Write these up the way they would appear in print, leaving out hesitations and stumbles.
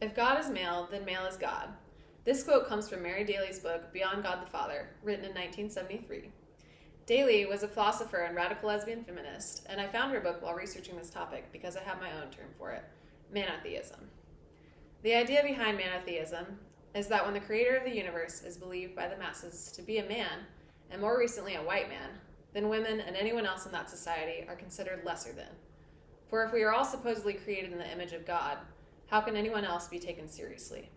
If God is male, then male is God. This quote comes from Mary Daly's book, Beyond God the Father, written in 1973. Daly was a philosopher and radical lesbian feminist, and I found her book while researching this topic because I have my own term for it, Manotheism. The idea behind Manotheism is that when the creator of the universe is believed by the masses to be a man, and more recently a white man, then women and anyone else in that society are considered lesser than. For if we are all supposedly created in the image of God, how can anyone else be taken seriously?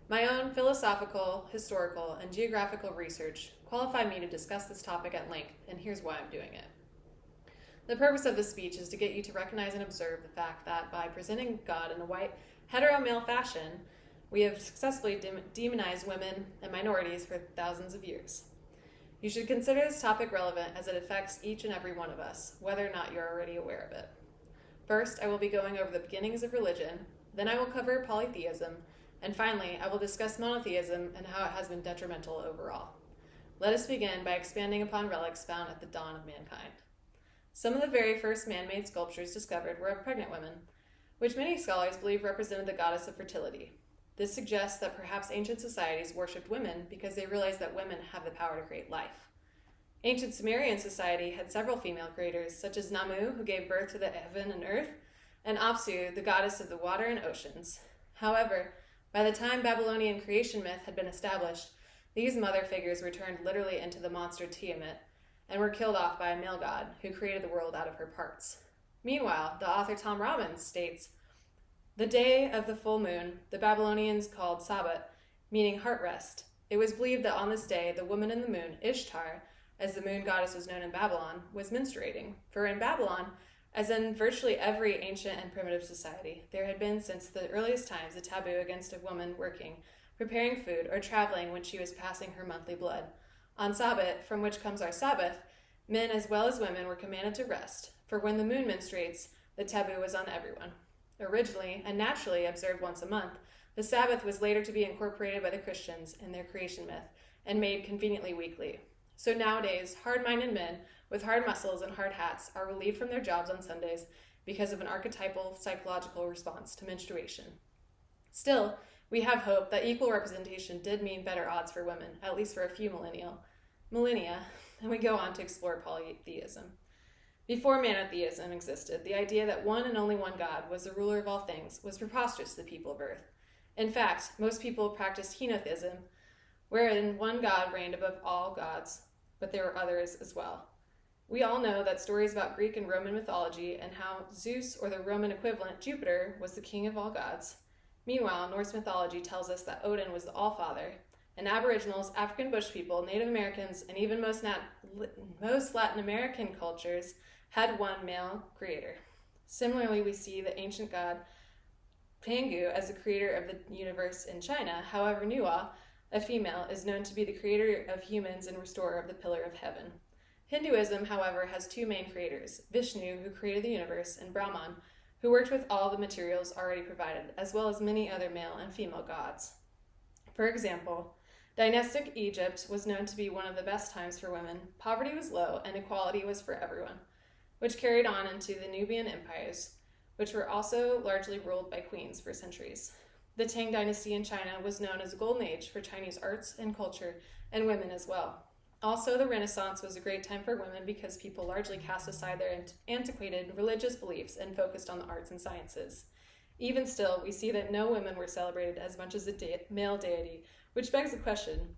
My own philosophical, historical, and geographical research qualify me to discuss this topic at length, and here's why I'm doing it. The purpose of this speech is to get you to recognize and observe the fact that by presenting God in a white, hetero-male fashion, we have successfully demonized women and minorities for thousands of years. You should consider this topic relevant as it affects each and every one of us, whether or not you're already aware of it. First, I will be going over the beginnings of religion, then I will cover polytheism, and finally, I will discuss monotheism and how it has been detrimental overall. Let us begin by expanding upon relics found at the dawn of mankind. Some of the very first man-made sculptures discovered were of pregnant women, which many scholars believe represented the goddess of fertility. This suggests that perhaps ancient societies worshipped women because they realized that women have the power to create life. Ancient Sumerian society had several female creators, such as Namu, who gave birth to the heaven and earth, and Apsu, the goddess of the water and oceans. However, by the time Babylonian creation myth had been established, these mother figures were turned literally into the monster Tiamat and were killed off by a male god who created the world out of her parts. Meanwhile, the author Tom Robbins states, "The day of the full moon, the Babylonians called Sabbath, meaning heart rest. It was believed that on this day, the woman in the moon, Ishtar, as the moon goddess was known in Babylon, was menstruating. For in Babylon, as in virtually every ancient and primitive society, there had been since the earliest times a taboo against a woman working, preparing food, or traveling when she was passing her monthly blood. On Sabbath, from which comes our Sabbath, men as well as women were commanded to rest, for when the moon menstruates, the taboo was on everyone. Originally, and naturally observed once a month, the Sabbath was later to be incorporated by the Christians in their creation myth and made conveniently weekly. So nowadays, hard-minded men with hard muscles and hard hats are relieved from their jobs on Sundays because of an archetypal psychological response to menstruation. Still, we have hope that equal representation did mean better odds for women, at least for a few millennia, and we go on to explore polytheism. Before monotheism existed, the idea that one and only one God was the ruler of all things was preposterous to the people of Earth. In fact, most people practiced henotheism, wherein one God reigned above all gods, but there were others as well. We all know that stories about Greek and Roman mythology and how Zeus, or the Roman equivalent Jupiter, was the king of all gods. Meanwhile, Norse mythology tells us that Odin was the All-Father, and Aboriginals, African bush people, Native Americans, and even most Latin American cultures had one male creator. Similarly, we see the ancient god Pangu as the creator of the universe in China. However, Nuwa, a female, is known to be the creator of humans and restorer of the pillar of heaven. Hinduism, however, has two main creators, Vishnu, who created the universe, and Brahman, who worked with all the materials already provided, as well as many other male and female gods. For example, dynastic Egypt was known to be one of the best times for women. Poverty was low, and equality was for everyone, which carried on into the Nubian empires, which were also largely ruled by queens for centuries. The Tang dynasty in China was known as a golden age for Chinese arts and culture, and women as well. Also, the Renaissance was a great time for women because people largely cast aside their antiquated religious beliefs and focused on the arts and sciences. Even still, we see that no women were celebrated as much as the male deity, which begs the question,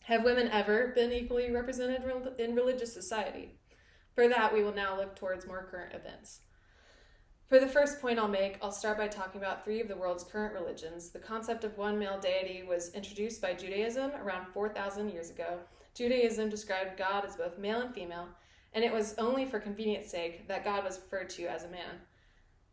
have women ever been equally represented in religious society? For that, we will now look towards more current events. For the first point I'll make, I'll start by talking about three of the world's current religions. The concept of one male deity was introduced by Judaism around 4,000 years ago. Judaism described God as both male and female, and it was only for convenience sake that God was referred to as a man.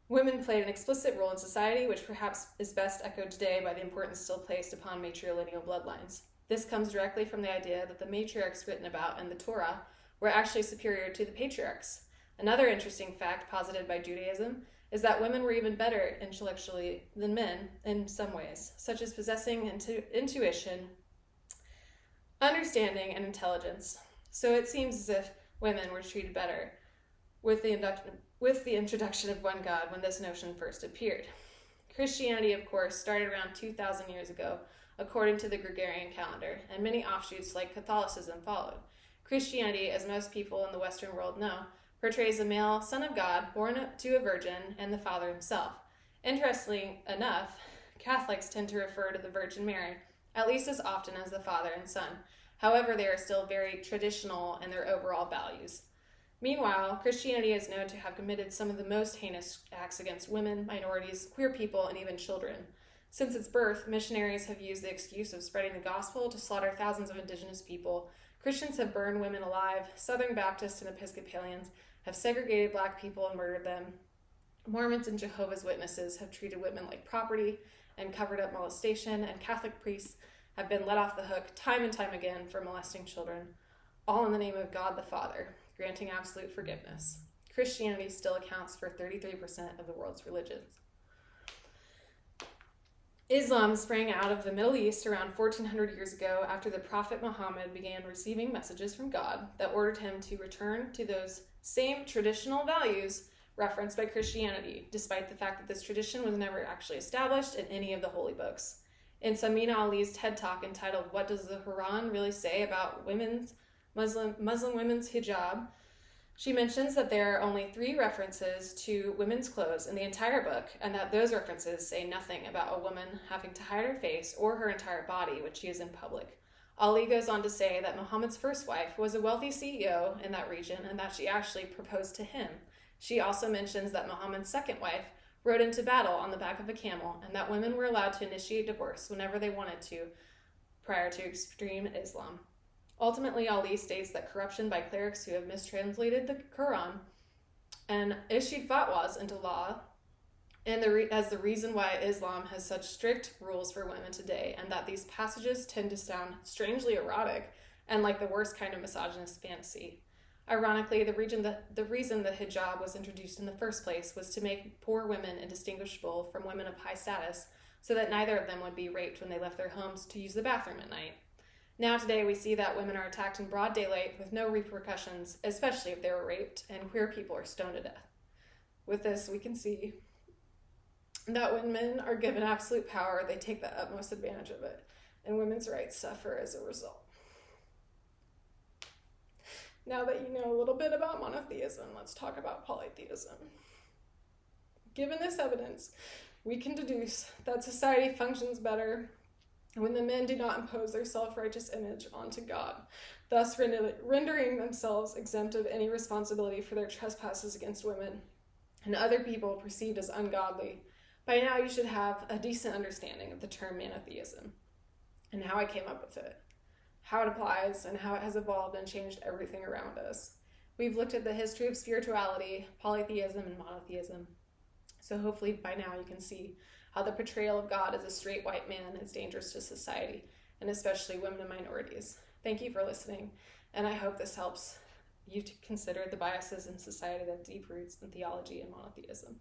Women played an explicit role in society, which perhaps is best echoed today by the importance still placed upon matrilineal bloodlines. This comes directly from the idea that the matriarchs written about in the Torah were actually superior to the patriarchs. Another interesting fact posited by Judaism is that women were even better intellectually than men in some ways, such as possessing intuition, understanding, and intelligence. So it seems as if women were treated better with the introduction of one God when this notion first appeared. Christianity, of course, started around 2,000 years ago, according to the Gregorian calendar, and many offshoots like Catholicism followed. Christianity, as most people in the Western world know, portrays a male son of God born to a virgin and the Father himself. Interestingly enough, Catholics tend to refer to the Virgin Mary at least as often as the Father and Son. However, they are still very traditional in their overall values. Meanwhile, Christianity is known to have committed some of the most heinous acts against women, minorities, queer people, and even children. Since its birth, missionaries have used the excuse of spreading the gospel to slaughter thousands of indigenous people. Christians have burned women alive. Southern Baptists and Episcopalians have segregated black people and murdered them. Mormons and Jehovah's Witnesses have treated women like property and covered up molestation, and Catholic priests have been let off the hook time and time again for molesting children, all in the name of God the Father, granting absolute forgiveness. Christianity still accounts for 33% of the world's religions. Islam sprang out of the Middle East around 1400 years ago after the Prophet Muhammad began receiving messages from God that ordered him to return to those same traditional values referenced by Christianity, despite the fact that this tradition was never actually established in any of the holy books. In Samina Ali's TED Talk entitled "What Does the Quran Really Say About Muslim Women's Hijab?" she mentions that there are only 3 references to women's clothes in the entire book, and that those references say nothing about a woman having to hide her face or her entire body when she is in public. Ali goes on to say that Muhammad's first wife was a wealthy CEO in that region and that she actually proposed to him. She also mentions that Muhammad's second wife rode into battle on the back of a camel, and that women were allowed to initiate divorce whenever they wanted to prior to extreme Islam. Ultimately, Ali states that corruption by clerics who have mistranslated the Quran and issued fatwas into law and as the reason why Islam has such strict rules for women today, and that these passages tend to sound strangely erotic and like the worst kind of misogynist fantasy. Ironically, the reason the hijab was introduced in the first place was to make poor women indistinguishable from women of high status, so that neither of them would be raped when they left their homes to use the bathroom at night. Now today we see that women are attacked in broad daylight with no repercussions, especially if they were raped, and queer people are stoned to death. With this, we can see that when men are given absolute power, they take the utmost advantage of it, and women's rights suffer as a result. Now that you know a little bit about monotheism, let's talk about polytheism. Given this evidence, we can deduce that society functions better when the men do not impose their self-righteous image onto God, thus rendering themselves exempt of any responsibility for their trespasses against women and other people perceived as ungodly. By now you should have a decent understanding of the term monotheism and how I came up with it, how it applies, and how it has evolved and changed everything around us. We've looked at the history of spirituality, polytheism, and monotheism. So hopefully by now you can see how the portrayal of God as a straight white man is dangerous to society, and especially women and minorities. Thank you for listening, and I hope this helps you to consider the biases in society that have deep roots in theology and monotheism.